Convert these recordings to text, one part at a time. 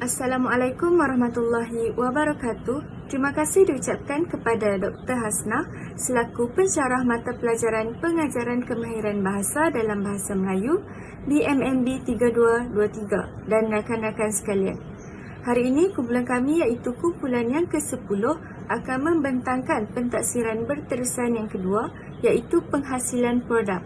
Assalamualaikum warahmatullahi wabarakatuh. Terima kasih diucapkan kepada Dr. Hasnah selaku pensyarah mata pelajaran pengajaran kemahiran bahasa dalam bahasa Melayu BMMB 3223 dan rakan-rakan sekalian. Hari ini kumpulan kami iaitu kumpulan yang ke-10 akan membentangkan pentaksiran berterusan yang kedua iaitu penghasilan produk.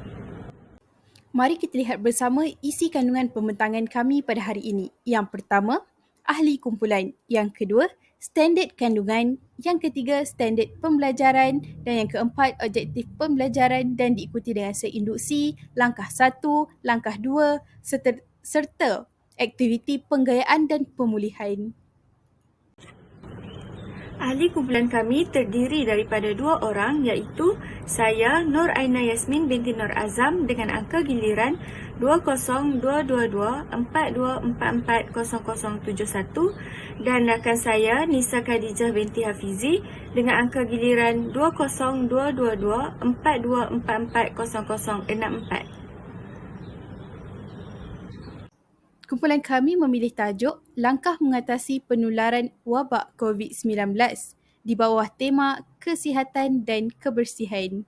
Mari kita lihat bersama isi kandungan pembentangan kami pada hari ini. Yang pertama, ahli kumpulan. Yang kedua, standard kandungan. Yang ketiga, standard pembelajaran. Dan yang keempat, objektif pembelajaran dan diikuti dengan seinduksi, langkah 1, langkah 2, serta aktiviti penggayaan dan pemulihan. Ahli kumpulan kami terdiri daripada 2 orang iaitu saya Nur Aina Yasmin binti Nur Azam dengan angka giliran 2022242440071 dan rakan saya Nisa Khadijah binti Hafizi dengan angka giliran 2022242440064. Kumpulan kami memilih tajuk Langkah Mengatasi Penularan Wabak COVID-19 di bawah tema Kesihatan dan Kebersihan.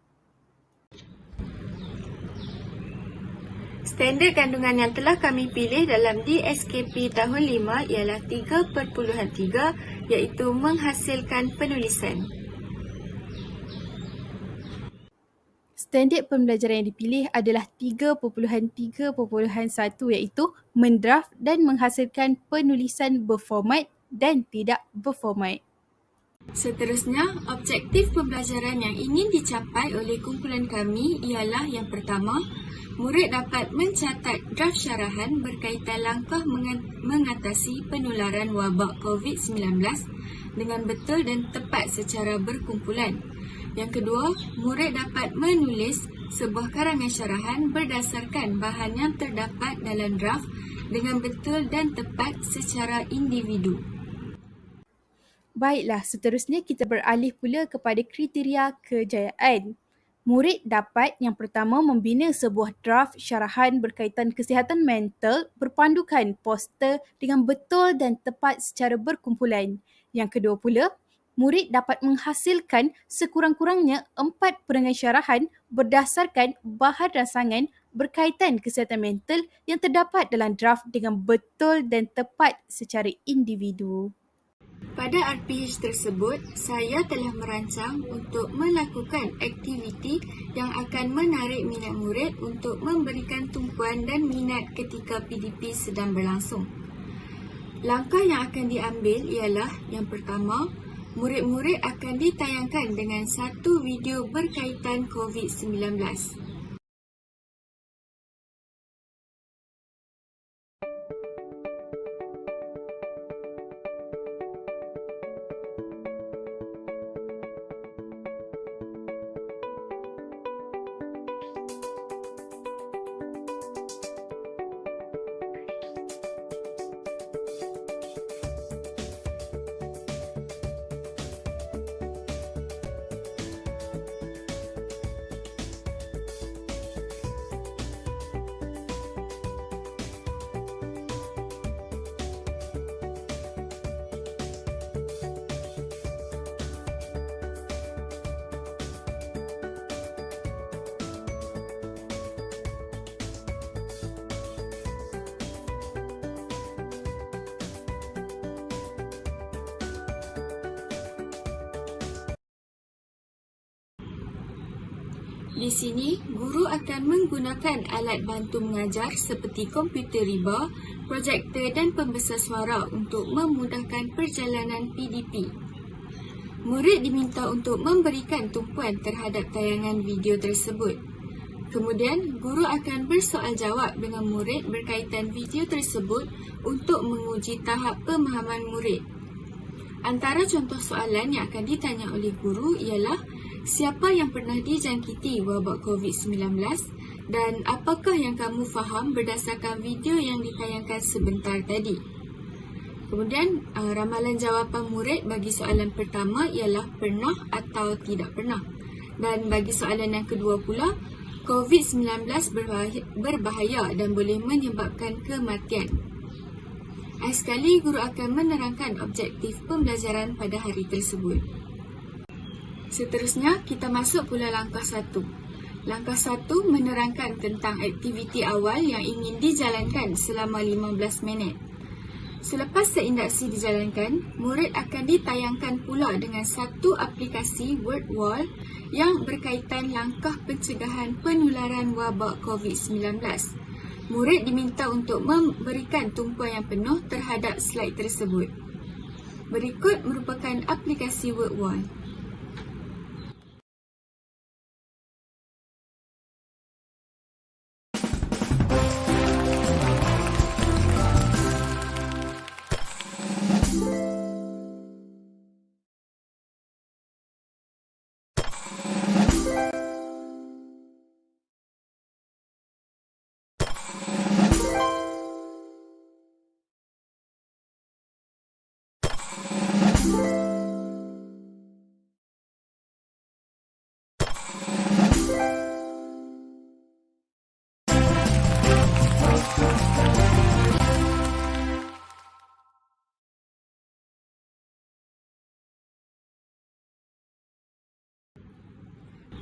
Standard kandungan yang telah kami pilih dalam DSKP tahun 5 ialah 3.3 iaitu menghasilkan penulisan. Standard pembelajaran yang dipilih adalah 3.3.1 iaitu mendraft dan menghasilkan penulisan berformat dan tidak berformat. Seterusnya, objektif pembelajaran yang ingin dicapai oleh kumpulan kami ialah yang pertama, murid dapat mencatat draft syarahan berkaitan langkah mengatasi penularan wabak COVID-19 dengan betul dan tepat secara berkumpulan. Yang kedua, murid dapat menulis sebuah karangan syarahan berdasarkan bahan yang terdapat dalam draft dengan betul dan tepat secara individu. Baiklah, seterusnya kita beralih pula kepada kriteria kejayaan. Murid dapat yang pertama membina sebuah draft syarahan berkaitan kesihatan mental berpandukan poster dengan betul dan tepat secara berkumpulan. Yang kedua pula, murid dapat menghasilkan sekurang-kurangnya 4 perangai syarahan berdasarkan bahan rancangan berkaitan kesihatan mental yang terdapat dalam draft dengan betul dan tepat secara individu. Pada RPH tersebut, saya telah merancang untuk melakukan aktiviti yang akan menarik minat murid untuk memberikan tumpuan dan minat ketika PDP sedang berlangsung. Langkah yang akan diambil ialah yang pertama, murid-murid akan ditayangkan dengan satu video berkaitan COVID-19. Di sini, guru akan menggunakan alat bantu mengajar seperti komputer riba, projektor dan pembesar suara untuk memudahkan perjalanan PDP. Murid diminta untuk memberikan tumpuan terhadap tayangan video tersebut. Kemudian, guru akan bersoal jawab dengan murid berkaitan video tersebut untuk menguji tahap pemahaman murid. Antara contoh soalan yang akan ditanya oleh guru ialah siapa yang pernah dijangkiti wabak COVID-19 dan apakah yang kamu faham berdasarkan video yang ditayangkan sebentar tadi. Kemudian, ramalan jawapan murid bagi soalan pertama ialah pernah atau tidak pernah. Dan bagi soalan yang kedua pula, COVID-19 berbahaya dan boleh menyebabkan kematian. Sekali guru akan menerangkan objektif pembelajaran pada hari tersebut. Seterusnya, kita masuk pula langkah 1. Langkah 1 menerangkan tentang aktiviti awal yang ingin dijalankan selama 15 minit. Selepas seindaksi dijalankan, murid akan ditayangkan pula dengan satu aplikasi word wall yang berkaitan langkah pencegahan penularan wabak COVID-19. Murid diminta untuk memberikan tumpuan yang penuh terhadap slide tersebut. Berikut merupakan aplikasi word wall.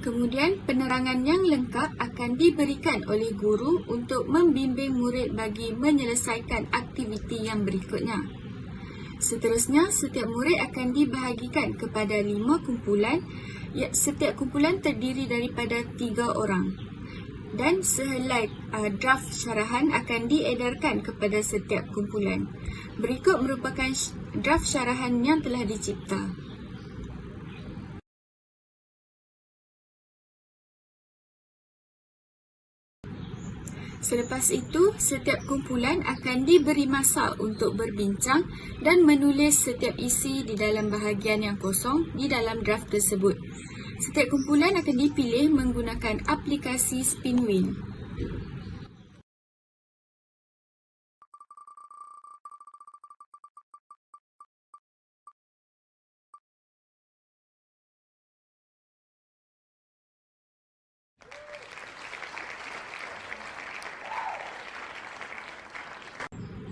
Kemudian, penerangan yang lengkap akan diberikan oleh guru untuk membimbing murid bagi menyelesaikan aktiviti yang berikutnya. Seterusnya, setiap murid akan dibahagikan kepada 5 kumpulan. Setiap kumpulan terdiri daripada 3 orang. Dan sehelai draft syarahan akan diedarkan kepada setiap kumpulan. Berikut merupakan draft syarahan yang telah dicipta. Selepas itu, setiap kumpulan akan diberi masa untuk berbincang dan menulis setiap isi di dalam bahagian yang kosong di dalam draft tersebut. Setiap kumpulan akan dipilih menggunakan aplikasi Spinwheel.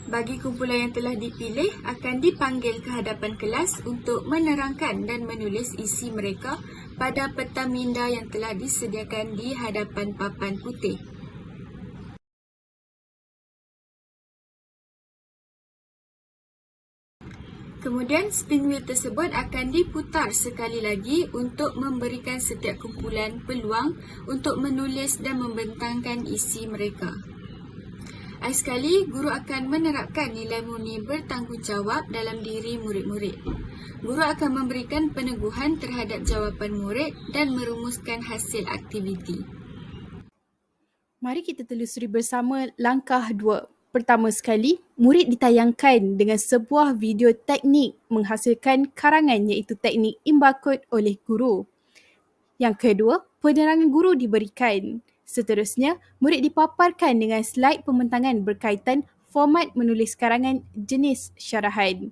Bagi kumpulan yang telah dipilih akan dipanggil ke hadapan kelas untuk menerangkan dan menulis isi mereka pada peta minda yang telah disediakan di hadapan papan putih. Kemudian spinwheel tersebut akan diputar sekali lagi untuk memberikan setiap kumpulan peluang untuk menulis dan membentangkan isi mereka. Sekali, guru akan menerapkan nilai murni bertanggungjawab dalam diri murid-murid. Guru akan memberikan peneguhan terhadap jawapan murid dan merumuskan hasil aktiviti. Mari kita telusuri bersama langkah 2. Pertama sekali, murid ditayangkan dengan sebuah video teknik menghasilkan karangan iaitu teknik imbakot oleh guru. Yang kedua, penerangan guru diberikan. Seterusnya, murid dipaparkan dengan slide pembentangan berkaitan format menulis karangan jenis syarahan.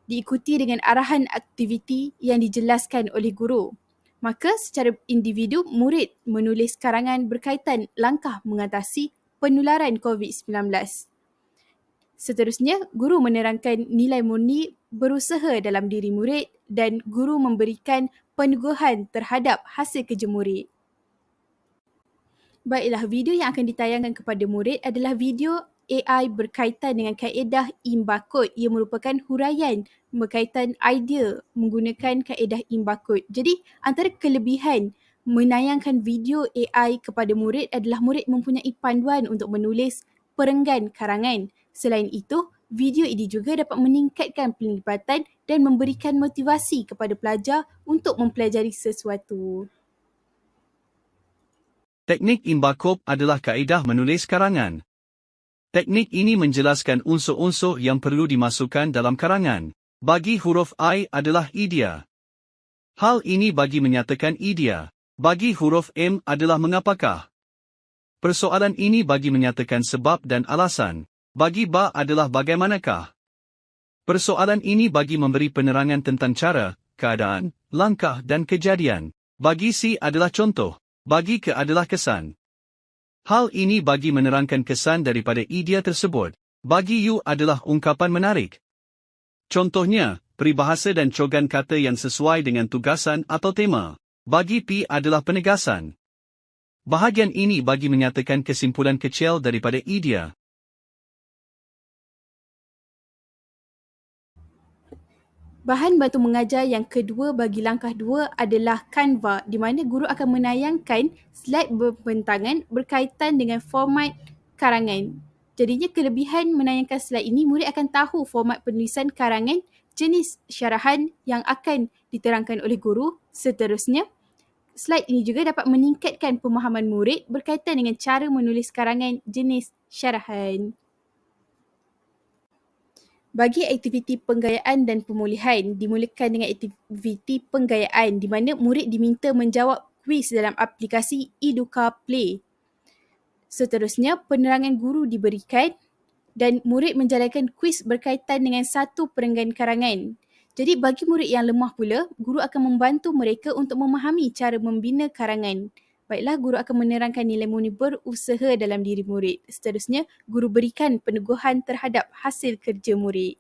Diikuti dengan arahan aktiviti yang dijelaskan oleh guru. Maka secara individu, murid menulis karangan berkaitan langkah mengatasi penularan COVID-19. Seterusnya, guru menerangkan nilai murni berusaha dalam diri murid dan guru memberikan peneguhan terhadap hasil kerja murid. Baiklah, video yang akan ditayangkan kepada murid adalah video AI berkaitan dengan kaedah imbakot. Ia merupakan huraian berkaitan idea menggunakan kaedah imbakot. Jadi, antara kelebihan menayangkan video AI kepada murid adalah murid mempunyai panduan untuk menulis perenggan karangan. Selain itu, video ini juga dapat meningkatkan penglibatan dan memberikan motivasi kepada pelajar untuk mempelajari sesuatu. Teknik imbakot adalah kaedah menulis karangan. Teknik ini menjelaskan unsur-unsur yang perlu dimasukkan dalam karangan. Bagi huruf I adalah idea. Hal ini bagi menyatakan idea. Bagi huruf M adalah mengapakah. Persoalan ini bagi menyatakan sebab dan alasan. Bagi ba adalah bagaimanakah. Persoalan ini bagi memberi penerangan tentang cara, keadaan, langkah dan kejadian. Bagi C adalah contoh. Bagi ke adalah kesan. Hal ini bagi menerangkan kesan daripada idea tersebut. Bagi you adalah ungkapan menarik. Contohnya, peribahasa dan cogan kata yang sesuai dengan tugasan atau tema. Bagi P adalah penegasan. Bahagian ini bagi menyatakan kesimpulan kecil daripada idea. Bahan bantu mengajar yang kedua bagi langkah 2 adalah Canva, di mana guru akan menayangkan slide berbentangan berkaitan dengan format karangan. Jadinya kelebihan menayangkan slide ini, murid akan tahu format penulisan karangan, jenis syarahan yang akan diterangkan oleh guru. Seterusnya, slide ini juga dapat meningkatkan pemahaman murid berkaitan dengan cara menulis karangan jenis syarahan. Bagi aktiviti penggayaan dan pemulihan, dimulakan dengan aktiviti penggayaan di mana murid diminta menjawab kuis dalam aplikasi Educa Play. Seterusnya, penerangan guru diberikan dan murid menjalankan kuis berkaitan dengan satu perenggan karangan. Jadi bagi murid yang lemah pula, guru akan membantu mereka untuk memahami cara membina karangan. Baiklah, guru akan menerangkan nilai murni berusaha dalam diri murid. Seterusnya, guru berikan peneguhan terhadap hasil kerja murid.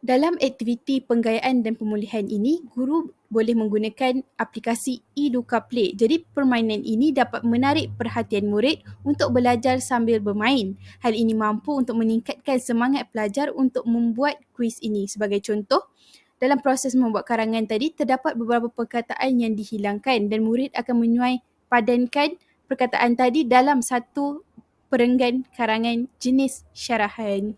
Dalam aktiviti penggayaan dan pemulihan ini, guru boleh menggunakan aplikasi Educa Play. Jadi permainan ini dapat menarik perhatian murid untuk belajar sambil bermain. Hal ini mampu untuk meningkatkan semangat pelajar untuk membuat kuis ini. Sebagai contoh, dalam proses membuat karangan tadi, terdapat beberapa perkataan yang dihilangkan dan murid akan menyuai padankan perkataan tadi dalam satu perenggan karangan jenis syarahan.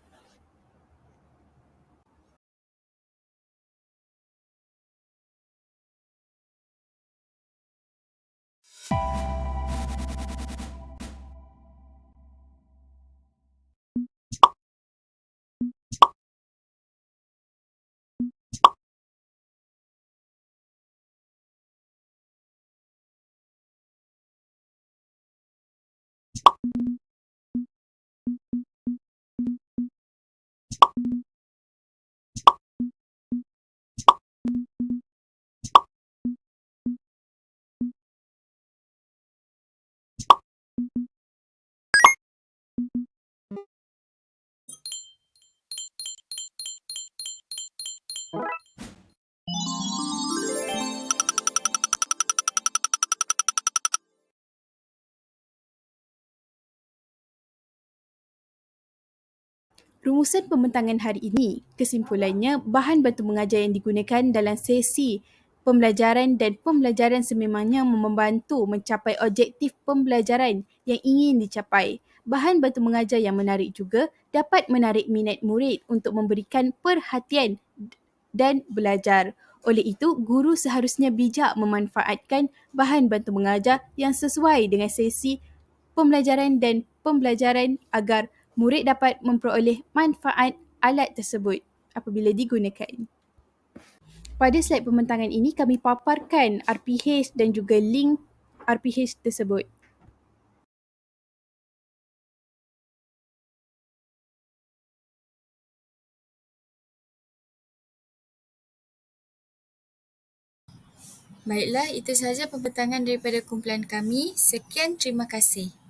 Rumusan pembentangan hari ini, kesimpulannya, bahan bantu mengajar yang digunakan dalam sesi pembelajaran dan pembelajaran sememangnya membantu mencapai objektif pembelajaran yang ingin dicapai. Bahan bantu mengajar yang menarik juga dapat menarik minat murid untuk memberikan perhatian dan belajar. Oleh itu, guru seharusnya bijak memanfaatkan bahan bantu mengajar yang sesuai dengan sesi pembelajaran dan pembelajaran agar murid dapat memperoleh manfaat alat tersebut apabila digunakan. Pada slide pembentangan ini, kami paparkan RPH dan juga link RPH tersebut. Baiklah, itu sahaja pembentangan daripada kumpulan kami. Sekian, terima kasih.